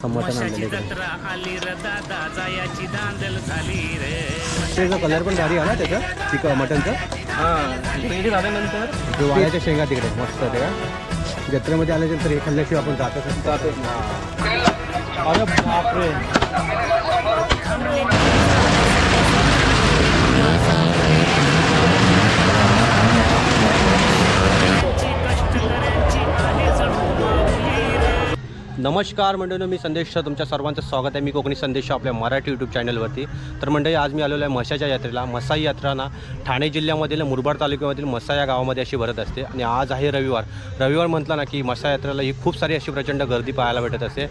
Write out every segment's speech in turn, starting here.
जत्रा आली रे दादा जायाची दांदल झाली रे. त्याचा कलर पण भारी आहे ना त्याचं चिकन मटनचं. पेंडी झाल्यानंतर जो वाळ्याच्या शेंगा तिकडे मस्त आहे का. जत्रेमध्ये आल्यानंतर हे खाल्ल्याशिवाय आपण जातच अरे बापरे. नमस्कार मंडळी, मी संदेश. तुमच्या सर्वांचं स्वागत आहे. मी कोकणी संदेश आपल्या मराठी यूट्यूब चॅनलवरती. तर मंडळी, आज मी आलेलो आहे म्हशाच्या यात्रेला. म्हसा यात्रा ना ठाणे जिल्ह्यामधील मुरबाड तालुक्यामधील म्हसा या गावामध्ये अशी भरत असते. आणि आज आहे रविवार म्हटलं ना की म्हसा यात्रेला ही खूप सारी अशी प्रचंड गर्दी पाहायला भेटत असते.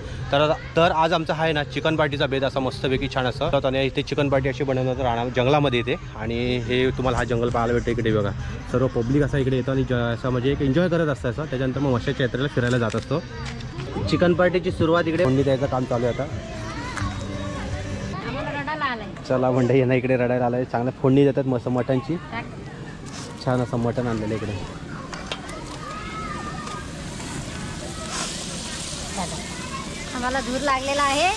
तर आज आमचा आहे ना चिकन पार्टीचा बेद असा मस्तपैकी छान असं. आणि इथे चिकन पार्टी अशी बनवण्यात राहणार जंगलामध्ये येते. आणि हे तुम्हाला हा जंगल पाहायला भेटतं इकडे बघा. सर्व पब्लिक असा इकडे येतो आणि असं म्हणजे एक एन्जॉय करत असतं असं. त्याच्यानंतर मग म्हशाच्या यात्रेला फिरायला जात असतो. चिकन पार्टीची सुरुवात इकडे फोडणी द्यायचं काम चालू आहे आता. चला मंडळी, यांना इकडे रडायला आलाय. चांगलं फोडणी देतात मस्त मटनची. छान असं मटन आणलेलं इकडे. आम्हाला धूर लागलेला आहे.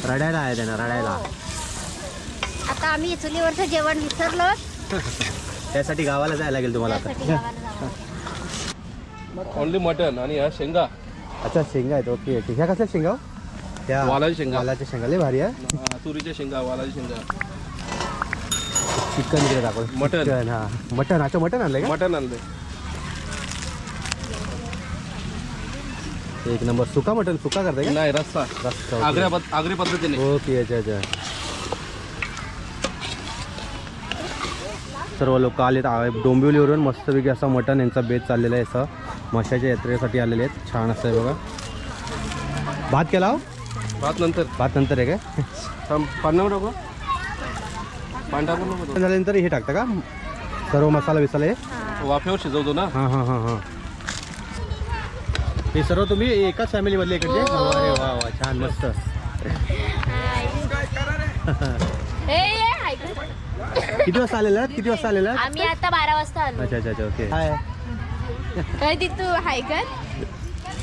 रडायला आहे त्यांना, रडायला. आता आम्ही चुलीवरचं जेवण विसरलो. त्यासाठी गावाला जायला लागेल तुम्हाला आता. ओनली मटन आणि ह्या शेंगा. अच्छा, शेंगा आहेत. Okay okay. ह्या कसल्या शेंगा? त्या वालाच्या शेंगा. वालाच्या शेंगा लय भारी आहे. तुरीच्या शेंगा, वालाच्या शेंगा. चिकन इकडे दाखव. मटन. हा मटन. अच्छा, मटन आणलंय का? मटन आणले. एक नंबर. सुका मटन. सुका करताय का? नाही, रस्सा. रस्सा. आगरी पद्धतीने. ओके. अच्छा अच्छा. सर्व लोक आलेत डोंबिवलीवरून. मस्तपैकी असं मटन यांचा बेत चाललेला आहे. असं म्हशाच्या यात्रेसाठी आलेले आहेत. छान असं आहे बघा. भात केला हो? भात नंतर. भात नंतर आहे काय? पाण्यावर टाकू. पाणी टाकून झाल्यानंतर हे टाकतं का सर्व मसाला विसाला हे? वाफेवर शिजवतो ना. हां हां हां हां. हे सर्व तुम्ही एकाच फॅमिलीमधले इकडचे? अरे वा वा, छान मस्त. किती वाजता आलेला? किती वाजता आलेला? आम्ही आता 12 वाजता आलो. अच्छा अच्छा अच्छा. ओके. हाय. काय तू हाय कर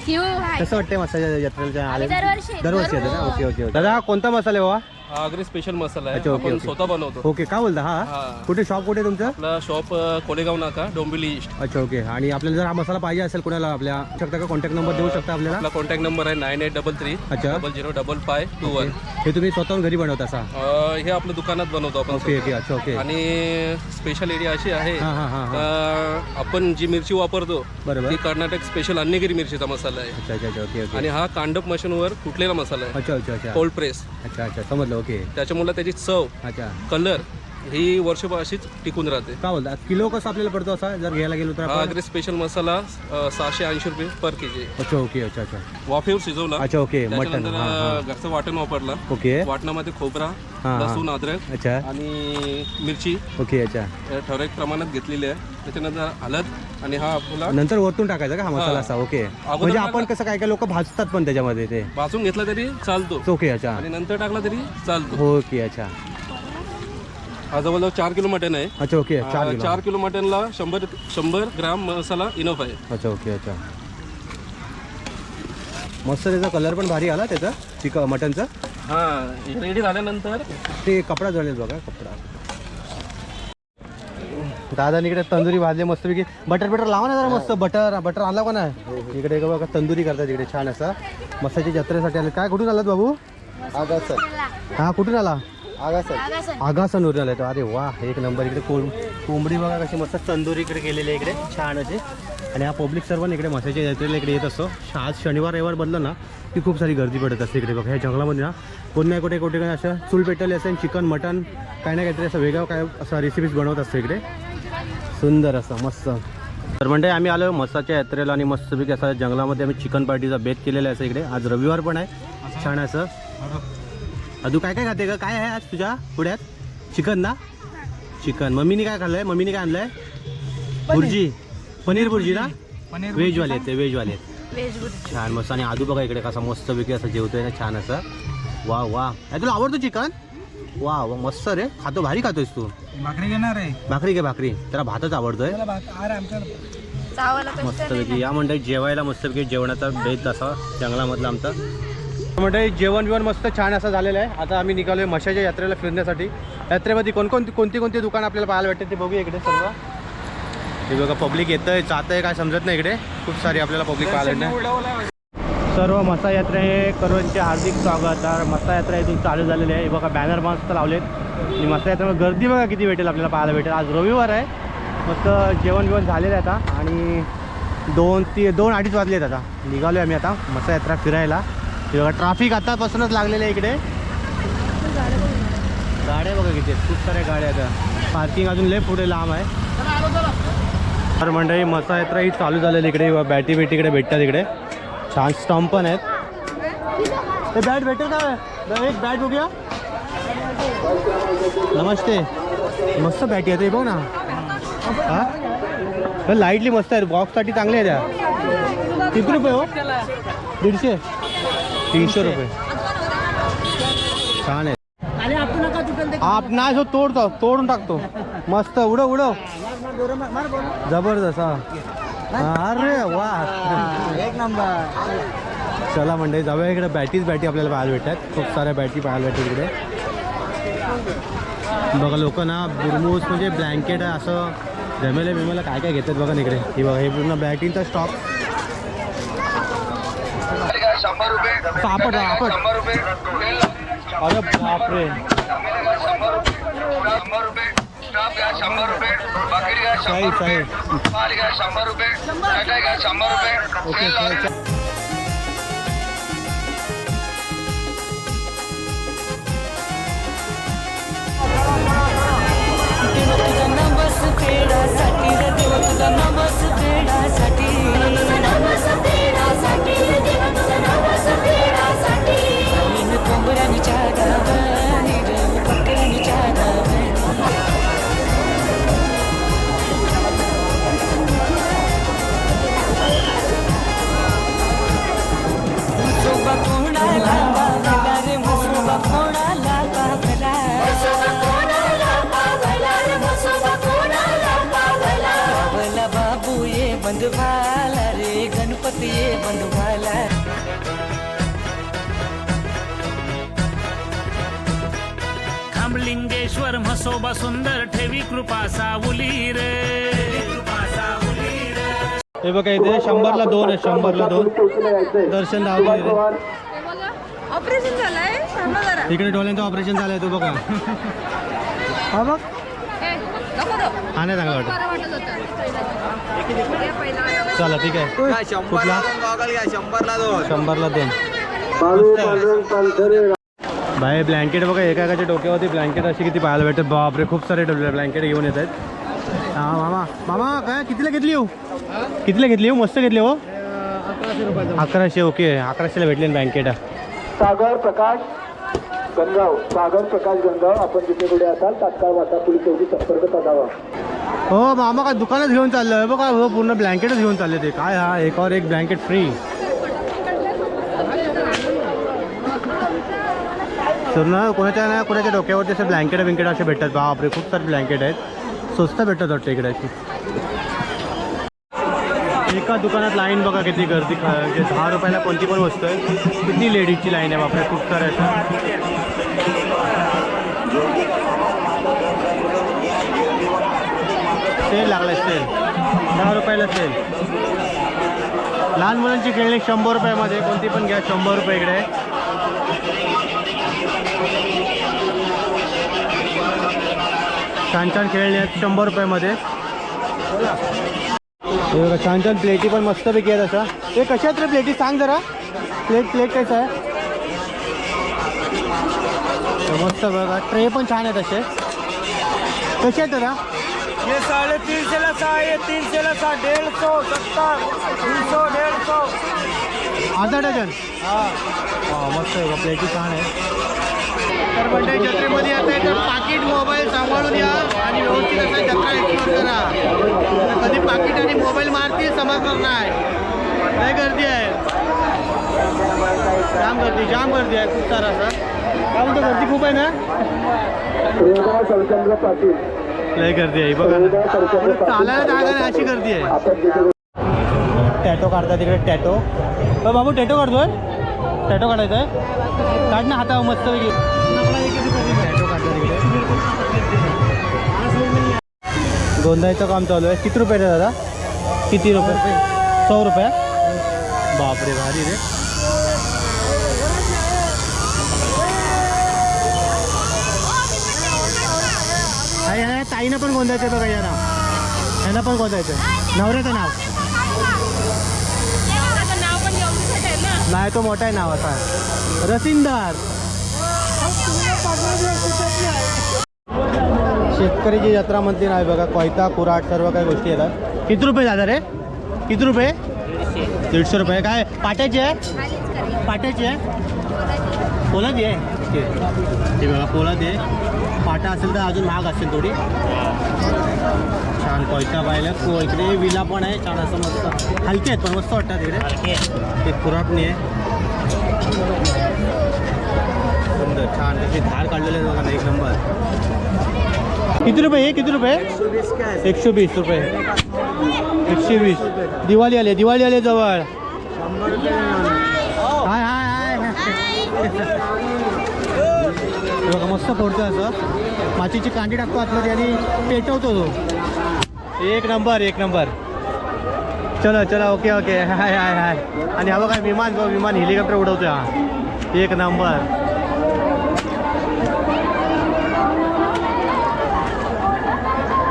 क्यू हाय. कसं वाटतंय मसाल्या यात्रेला? आम्ही दरवर्षी येतं का? Okay okay. दादा, कोणता मसाला आहे बाबा? आगरी स्पेशल मसाला अच्छा, आहे. ओके, आपण ओके. स्वतः बनवतो. ओके. काय बोलता? हा हा. कुठे शॉप कुठे तुमचं? आपला शॉप कोलेगाव नाका, डोंबिवली ईस्ट. अच्छा, ओके. आणि आपल्याला जर हा मसाला पाहिजे असेल कोणाला आपल्या शकता का? कॉन्टॅक्ट नंबर देऊ शकता आपल्याला? आपला कॉन्टॅक्ट नंबर आहे 9833 अच्छा. 005521. हे तुम्ही स्वतःहून घरी बनवता असा? हे आपल्या दुकानात बनवतो आपण. Okay okay. अच्छा, ओके. आणि स्पेशल एरिया अशी आहे, हां हां हां हां. आपण जी मिरची वापरतो बरोबर. ती कर्नाटक स्पेशल अन्यगिरी मिरचीचा मसाला आहे. अच्छा अच्छा अच्छा. Okay okay. आणि हा कांडप मशीनवर कुटलेला मसाला आहे. अच्छा अच्छा अच्छा. Cold press. अच्छा अच्छा, समजलं. ओके. त्याच्यामुळे त्याची चव, अच्छा. कलर ही वर्षभर अशीच टिकून राहते. काय बोलता? किलो कसं आपल्याला पडतो असा जर घ्यायला गेलो तर हा आपण? आगरी स्पेशल मसाला 680 रुपये पर केजी. अच्छा, ओके. अच्छा अच्छा. वाफेवर शिजवला. अच्छा, ओके. मटन. त्याच्यानंतर घरचं वाटण वापरला. ओके. वाटणामध्ये खोबरा, हां. लसूण, अद्रक अच्छा. आणि मिरची ओके. अच्छा. ठराविक प्रमाणात घेतलेली आहे. त्याच्यानंतर हळद आणि हा आपला नंतर वरतून टाकायचा का हा मसाला असा? ओके. म्हणजे आपण कसं काय काय लोक भाजतात पण त्याच्यामध्ये ते? भाजून घेतला तरी चालतो ओके. अच्छा. आणि नंतर टाकला तरी चालतो. ओके. अच्छा. हा जवळजवळ 4 किलो मटन आहे. अच्छा, ओके. 4 किलो मटनला 100 ग्राम मसाला इनफ आहे. अच्छा, ओके. अच्छा. मस्त. त्याचा कलर पण भारी आला त्याचा चिकन मटनचा. हा, रेडी झाल्यानंतर ते कपडा जळेल बघा. कपडा दादा इकडे तंदुरी भाजले मस्तपैकी. बटर लावा ना जरा मस्त. बटर आणला का नाही? इकडे बघा तंदुरी करतात इकडे छान असा. मसाची जत्रेसाठी आले. काय कुठून आलात बाबू? आगासन. हा, कुठून आला? आगासन. आगासनवरून आलाय तो. अरे वा, एक नंबर. इकडे कोंबडी बघा कशी मस्त तंदुरी इकडे केलेली आहे इकडे छान असे. आणि हा पब्लिक सर्वांना इकडे मसाच्या यात्रेला इकडे येत असतो. आज शनिवार रविवार बदलं ना की खूप सारी गर्दी पडत असते इकडे बघा. ह्या जंगलामध्ये ना कोण नाही कुठे कुठे असं चूल पेटवली असेल, चिकन मटन काही ना काहीतरी असं वेगळं काय असं रेसिपीज बनवत असतं इकडे. सुंदर असं मस्त. तर म्हणजे आम्ही आलो मसाच्या यात्रेला आणि मस्तपैकी असं जंगलामध्ये आम्ही चिकन पार्टीचा बेत केलेला आहे असं इकडे. आज रविवार पण आहे छान असं. तू काय काय खाते का? काय आहे आज तुझ्या पुढ्यात? चिकन ना? चिकन. मम्मीने काय खाल्लंय? मम्मीने काय आणलंय? भुर्जी. पनीर भुर्जी ना? व्हेजवाले आहेत ते, व्हेजवाले आहेत. छान मस्त. आणि आदू बघा इकडे कसा मस्तपैकी असं जेवतोय ना छान असं. वा वा. तुला आवडतो चिकन? वा वा, मस्त रे. खातो, भारी खातोयस तू. भाकरी घेणार आहे. भाकरी घे भाकरी. त्याला भातच आवडतोय. जावाला कष्ट मस्तपैकी या मंडळी जेवायला मस्तपैकी जेवणाचा बेत असा जंगलामधला आमचा मंडळी जेवण बिवण मस्त छान असं झालेलं आहे. आता आम्ही निघालोय मशाच्या यात्रेला फिरण्यासाठी. यात्रेमध्ये कोणती दुकान आपल्याला पाहायला भेटते ते बघूया इकडे सर्व. हे बघा पब्लिक येतंय जातंय काय समजत नाही इकडे. खूप सारी आपल्याला पब्लिक पाहायला भेटते. सर्व मसा यात्रे करूनचे हार्दिक स्वागत. तर मसा यात्रा इथून चालू झालेली आहे. बघा बॅनर मस्त लावलेत आणि मसा यात्रेमध्ये गर्दी बघा किती भेटेल आपल्याला पाहायला भेटेल. आज रविवार आहे. मस्त जेवण बिवण झालेलं आहे आता आणि 2-2:30 वाजले आहेत. आता निघालो आहे आम्ही आता मसा यात्रा फिरायला. हे बघा ट्रॅफिक आतापासूनच लागलेलं आहे इकडे. गाड्या बघा किती आहेत, खूप साऱ्या गाड्या आता. पार्किंग अजून लय पुढे लांब आहे. तर मंडळी मसा यात्रा ही चालू झालेली इकडे. बॅटी इकडे भेटतात इकडे. छान स्टंप पण आहेत. ते बॅट भेटेल का? एक बॅट बघूया. नमस्ते. मस्त बॅटी आहे ते बघ ना. हां लाईटली मस्त आहे. बॉक्ससाठी चांगले आहे त्या. किती रुपये हो? 150 300 रुपये. छान आहे. आप नाही जो तोडून टाकतो. मस्त उडव जबरदस्त. अरे वा एक नंबर. चला मंडळी जाऊया इकडे. बॅटी आपल्याला पाहायला भेटतात. खूप साऱ्या बॅटी पाहायला भेटतात इकडे. बघा लोक ना बुरमूस म्हणजे ब्लँकेट आहे असं जमेला काय घेतात बघा ना इकडे. हे बघा हे पूर्ण बॅटींचा स्टॉक. आपण अरे बापरे. 100 रुपये बाकी काय 100 रुपये पाली काय 100 रुपये काय काय 100 रुपये. बंधुवाला रे गणपती ये बंधुवाला. खांबलिंगेश्वर म्हसोबा सुंदर ठेवी कृपा सावली रे. हे बघा इथे 100ला 2 आहे. 100ला 2 दर्शन लावले. ऑपरेशन झालंय. इकडे डोळ्यांचं ऑपरेशन झालंय. तू बघा हा बघ. हा नाही चांगला वाटत. चला ठीक आहे. कुठला 100ला 2. बाय ब्लँकेट बघा एकाच्या डोक्यावरती ब्लँकेट अशी किती पाहायला भेटतात. बापरे खूप सारे ब्लँकेट घेऊन येत आहेत. हा मामा काय कितीला घेतली हो? मस्त घेतली हो. 1100. ओके 1100ला भेटले ब्लँकेट. सागर प्रकाश गंगाव आपण जिथे कुठे असाल तात्काळ वाटा पोलीस चौकी संपर्क साधावा. हो मामा काय दुकानच घेऊन चाललं बघा. हो पूर्ण ब्लँकेटच घेऊन चालले ते. काय हा एकावर एक ब्लँकेट फ्री. तर ना कोणाच्या डोक्यावरती असे ब्लँकेट असे भेटतात. बापरे खूप सारे ब्लँकेट आहेत. स्वस्त भेटतात वाटतं इकडे अशी. एका दुकानात लाईन बघा किती गर्दी. 10 रुपयाला कोणती पण वस्तू आहे. किती लेडीजची लाईन आहे बापरे खूप साऱ्या अशा. सेल लागला सेल 10 रुपयाला सेल. लहान मुलांची खेळणी 100 रुपयामध्ये कोणती पण घ्या. 100 रुपये इकडे. छान खेळणी आहेत 100 रुपयामध्ये. हे बघा छान प्लेटी पण मस्तपैकी आहेत अशा. ते कशा आहेत रे प्लेटी सांग जरा. प्लेट कसं आहे. मस्त बघा. ट्रे पण छान आहेत असे. कसे आहेत दादा? ये 350ला 6 आहे. 300ला 6 150 70 300 150 अर्धा डझन. हां मस्त आहे बघा. प्लेटी छान आहे. तर मंडळी जत्रेमध्ये आता आहे तर पाकिट मोबाईल सांभाळून या आणि व्यवस्थित असं जत्रा एक्सप्लोर करा. कधी पाकिट आणि मोबाईल मारतील समजणार नाही. लय गर्दी आहे. जाम गर्दी आहे खूप सारा असं. काय म्हणतो गर्दी खूप आहे ना. लय गर्दी आहे बघा. चालायला जागा नाही अशी गर्दी आहे. टॅटो काढतात तिकडे टॅटो. बाबू टॅटो काढतोय, टॅटो काढायचा आहे, काढ ना हातावर मस्त टॅटो काढतात तिकडे. गोंदायचं काम चालू आहे. किती रुपये दादा? किती रुपये? 100 रुपये. बापरे भारी रे. ताईनं पण गोंदायचं आहे बघा, यांना पण गोंदायचं आहे. नवऱ्याचं नाव नाही, तो मोठा आहे नाव आता, रसिंदार. शेतकरीची जत्रा म्हणते नाही बघा, कोयता कुराट सर्व काही गोष्टी येतात. किती रुपये दादा रे? किती रुपये? 150 रुपये. काय पाट्याची आहे? पाट्याची आहे, पोलादी आहे ते बघा, पोलादी आहे. पाटा असेल तर अजून महाग असेल थोडी. छान कोयता पाहिलं. इकडे विला पण आहे छान, असं मस्त हलके आहेत पण मस्त वाटतात इकडे. ते कुराटणी आहे सुंदर छान, त्याची धार काढलेले बघा ना, एक नंबर. किती रुपये हे? किती रुपये? 120 रुपये. 120. दिवाळी आले जवळ. हाय हाय हाय बघा मस्त फोडतो असं, मातीची कांडी टाकतो आतमध्ये आणि पेटवतो तो. एक नंबर, एक नंबर. चलो चलो, ओके ओके. हाय हाय हाय. आणि हा बघा विमान हेलिकॉप्टर उडवतो हा. एक नंबर.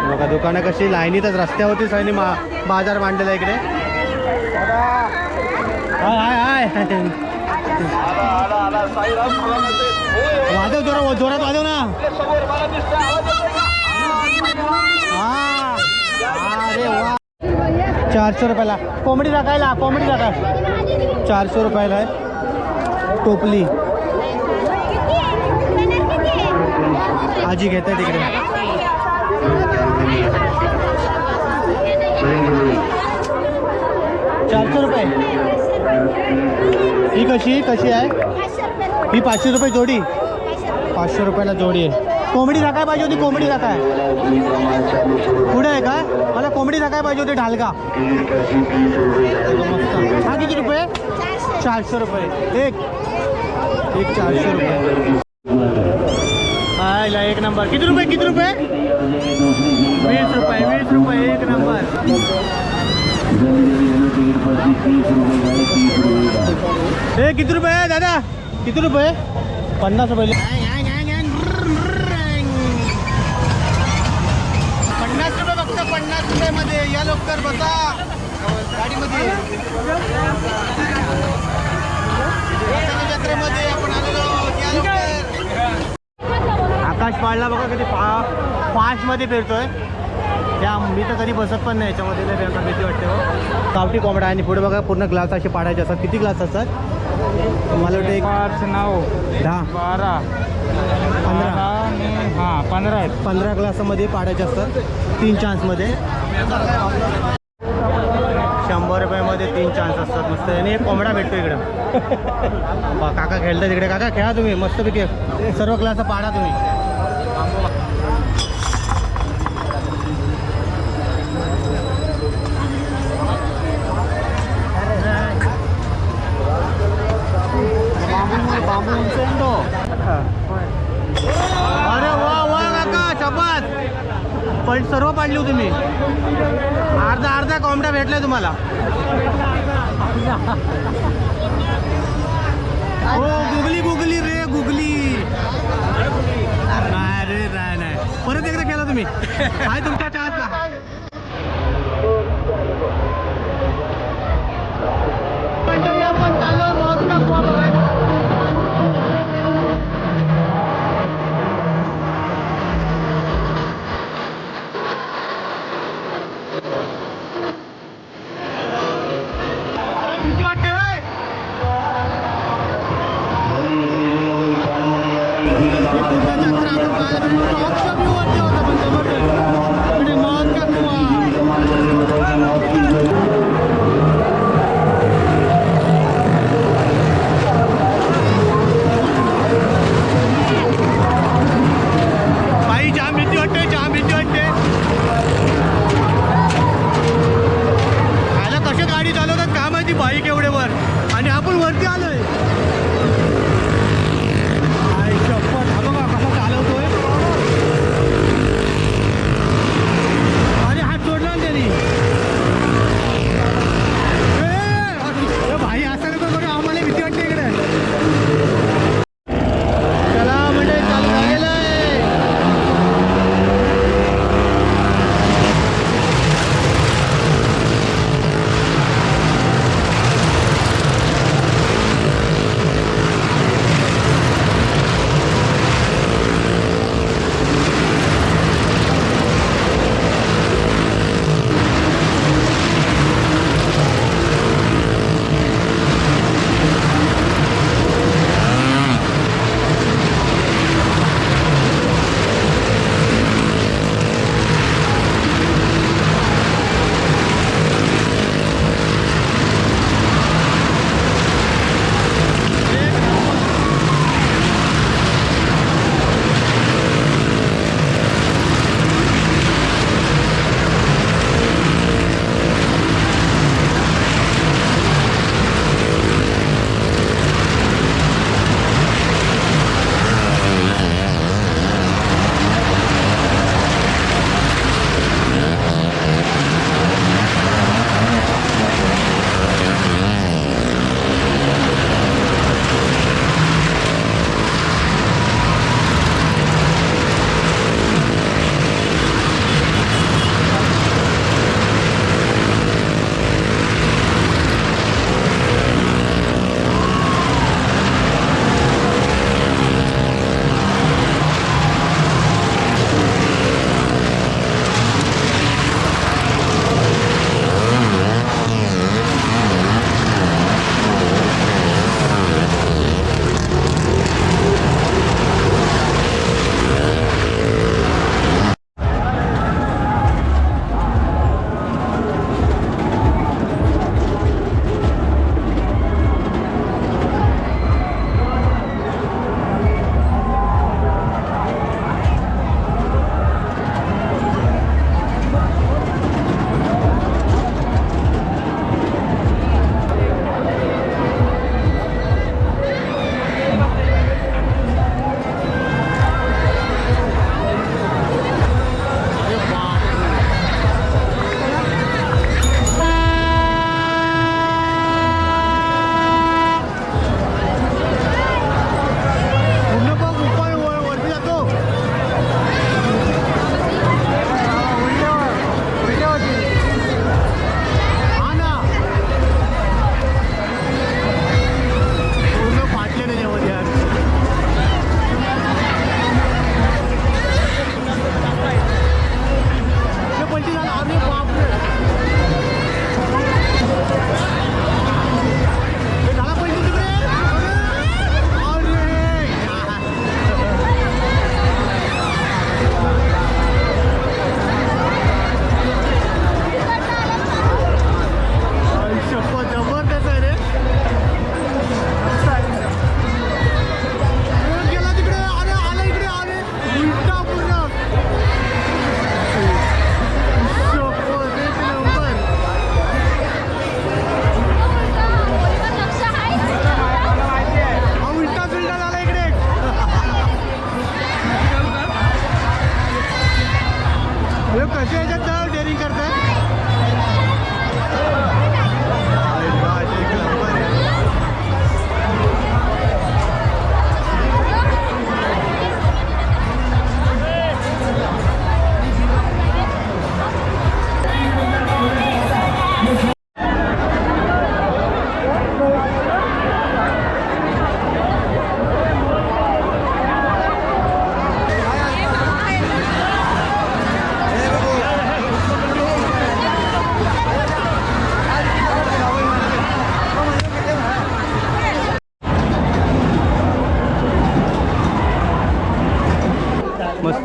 बघा दुकानं कशी लाईनीतच रस्त्यावरतीच आणि बाजार मांडलेला इकडे. हाय हाय हाय. वाजव जोरात वाजव ना. अरे वा. 400 रुपयाला कोंबडी टाकायला, कोंबडी टाका 400 रुपयाला आहे. टोपली आजी घेत आहे तिकडे. 400 रुपये. ही कशी आहे? ही 500 रुपये जोडी. 500 रुपयाला जोडी आहे. कोंबडी टाकाय पाहिजे होती, कोंबडी टाकाय पुढे आहे का? मला कोंबडी टाकाय पाहिजे होती ढालका. मस्त. हा किती रुपये? 400 रुपये. एक 400 रुपये. हायला एक नंबर. किती रुपये? 20 रुपये. एक नंबर. हे किती रुपये आहे दादा? किती रुपये? 50 रुपये. 50 रुपये फक्त. 50 रुपयामध्ये या लवकर बसा गाडीमध्ये. जत्रेमध्ये आपण आलेलो. आकाश पाळला बघा किती फास्टमध्ये फिरतोय. त्या मी तर कधी बसत पण नाही याच्यामध्ये, त्यांना भीती वाटते हो. गावठी कोंबडा. आणि पुढे बघा पूर्ण ग्लास असे पाडायचे असतात. किती ग्लास असतात? मला वाटतं 5, 9, 10, 12, 15 आहेत. 15 ग्लासामध्ये पाडायचे असतात. 3 चान्समध्ये. 100 रुपयामध्ये 3 चान्स असतात. मस्त. आणि एक कोंबडा भेटतो इकडं. काका खेळतात तिकडे. काका खेळा तुम्ही मस्तपैकी. सर्व ग्लास पाडा तुम्ही. अरे वा वा काका, शपथ. पण सर्व पाडली होती मी. अर्धा कोंबडा भेटलाय तुम्हाला. हो गुगली रे गुगली. नाही रे नाही. परत एकदा केला तुम्ही. काय तुमच्या चान्सला. कशी गाडी चालवतात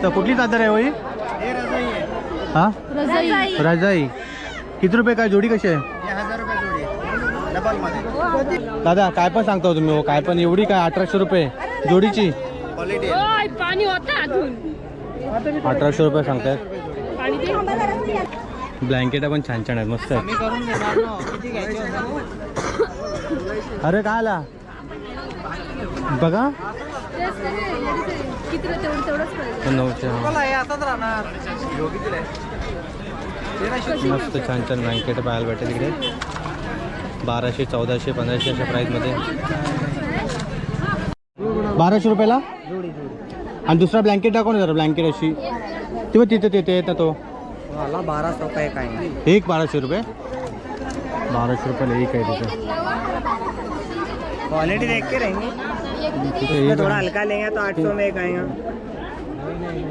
मस्त. कुठली चादर आहे होई? हा रजाई. राजाई. किती रुपये काय जोडी कशी आहे? दादा काय पण सांगता तुम्ही हो? काय पण एवढी काय 1800 रुपये जोडीची? पाणी होतं अजून. 1800 रुपये सांगतायत. ब्लँकेट पण छान छान आहेत, मस्त आहे. अरे काय आला बघा. किती तेवढंच पाहिजे. 900. मस्त छान छान ब्लँकेट पाहायला भेटेल तिकडे. 1200, 1400, 1500 अशा प्राईजमध्ये. 1200 रुपयाला. आणि दुसरा ब्लँकेट दाखव ना जरा. ब्लँकेट अशी तेव्हा तिथे तिथे येत ना तो. 1200 रुपये का है? एक 1200 रुपये. 1200 रुपयाला एक आहे तिथे. क्वालिटी देख के रहेंगे. तिथे एक थोड़ा हल्का लेंगे तो 800 में एक आएगा.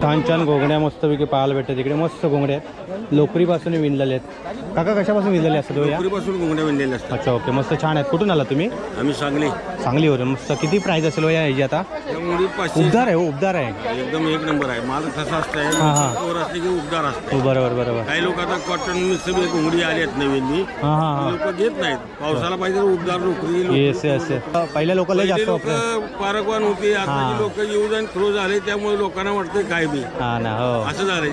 छान छान घोंगड्या मस्तपैकी पाहायला भेटतात तिकडे. मस्त घोंगड्या आहेत. लोकरीपासून विणलेले आहेत. काका कशापासून विणलेले असतात हो या? लोकरीपासून घोंगड्या विणलेल्या असतात. अच्छा ओके. मस्त छान आहेत. कुठून आला तुम्ही? आम्ही सांगली. सांगलीवरून. मस्त. किती प्राईस असेल हो या ह्याची आता? त्यामुळे 500 उबदार आहे हो, उबदार आहे. एकदम एक नंबर आहे. माझं कसं असतंय, हां, हां. वर असले की उबदार असते. हो बरोबर बरोबर. काही लोक आता कॉटन मिक्स घोंगडी आली आहेत नवीन. हां हां हां. लोक घेत नाहीत. पावसाला पाहिजे उबदार लोकरी. Yes yes. पहिल्या लोकांना जास्त लोक वापरतात. पारकवान होते. आता लोक येऊ आणि थ्रो झाले, त्यामुळे लोकांना वाटतं काय बी हा ना. हो असं झालंय.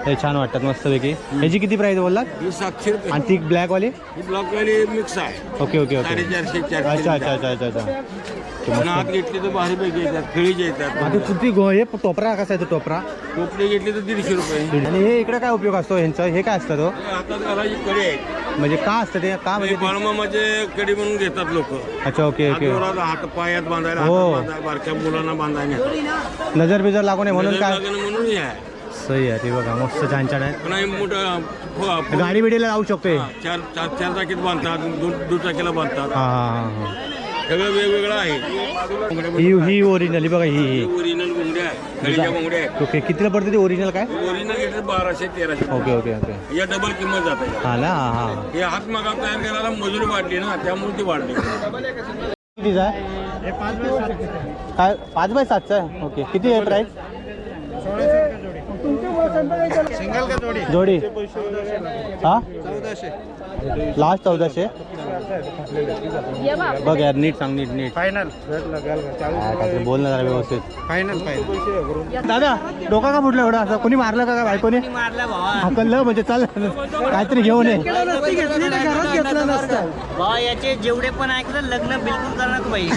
हे छान वाटतात मस्तपैकी. ह्याची किती प्राईस बोललात? ही 700 रुपये. आणि ती ब्लॅकवाली? ही ब्लॉकवाली मिक्स आहे. Okay okay okay. 450, 400. अच्छा अच्छा अच्छा अच्छा अच्छा. पण आत घेतली तर भारी पैकी येतात, खेळीचे येतात. आता किती हे टोपरा कसा आहे तो टोपरा? टोपली घेतली तर 150 रुपये. आणि हे इकडे काय उपयोग असतो ह्यांचा? हे काय असतं तो? हातात घालायची कडे आहेत. म्हणजे का असतं ते? का म्हणजे ते? बाळमामाचे कडी म्हणून घेतात लोक. अच्छा ओके ओके. हात पायात बांधायला, हो. हातात बांधायला, बारक्या मुलांना बांधायला. नजर बिजर लागू नये म्हणून काय? म्हणून हे आहे. सही आहे. ते बघा मस्त छान छान आहे. पण मोठं गाडी बिडीला लावू शकते. चार चाकीत बांधतात, दुचाकीला बांधतात. हा हा हा. सगळं वेगवेगळं आहे. ही ओरिजिनल बघा. ही ओरिजिनल घोंगड्या आहे, खडीच्या घोंगड्या आहे. ओके. कितीला पडते ती ओरिजिनल काय? ओरिजिनल घेतलं 1200, 1300. Okay okay okay. या डबल किंमत जाते. हा ना. हा हा. हे हातमागा तयार करायला मजुरी वाढली ना, त्यामुळे ती वाढली. कितीचा आहे? काय 5x7चा आहे? ओके. किती आहे प्राईस? सिंगल का जोडी? जोडी हा 1400. लास्ट 1400. बघ यार नीट सांग. नीट नीट. फायनल बोल ना जरा व्यवस्थित. Final final. दादा डोका का फुटलं एवढं? असं कोणी मारलं का बायकोने? हाकललं म्हणजे चल काहीतरी घेऊन ये. भावा याचे जेवढे पण ऐकलं लग्न बिलकुल करणार बाई.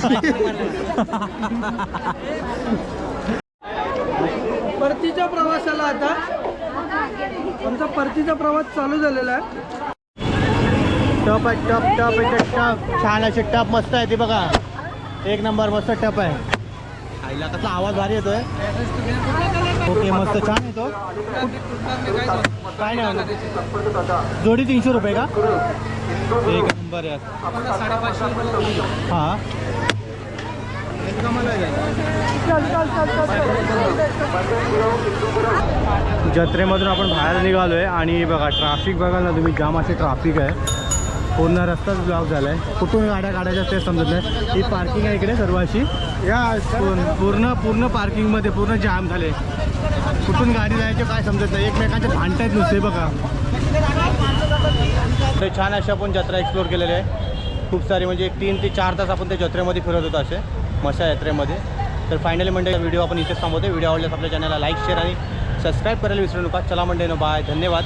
परतीच्या प्रवासाला आता आमचा परतीचा प्रवास चालू झालेला आहे. टप आहे. टप टप आहे. टप छान असे टप मस्त आहे. ते बघा एक नंबर मस्त टप आहे. आईला कसला आवाज भारी येतोय. ओके मस्त छान येतो. काय नाही जोडी 300 रुपये का? एक नंबर आहे. हां जत्रेमधून आपण बाहेर निघालो आहे आणि बघा ट्रॅफिक बघाल ना तुम्ही. जाम असे ट्रॅफिक आहे. पूर्ण रस्ताच ब्लॉक झाला आहे. कुठून गाड्या काढायच्या ते समजत नाही. ही पार्किंग आहे इकडे सर्व अशी. या पूर्ण पार्किंगमध्ये पूर्ण जाम झाले. कुठून गाडी जायचे काय समजत नाही. एकमेकांचे भांडतायत नुसते बघा. ते छान अशी आपण जत्रा एक्सप्लोर केलेली आहे. खूप सारी म्हणजे 3 ते 4 तास आपण त्या जत्रेमध्ये फिरत होतो असे मशा यात्रेमध्ये. तर फायनली म्हणजे व्हिडिओ आपण इथेच थांबवतो. व्हिडिओ आवडल्यास आपल्या चॅनलला लाईक शेअर आणि सबस्क्राईब करायला विसरू नका. चला म्हणजे बाय. धन्यवाद.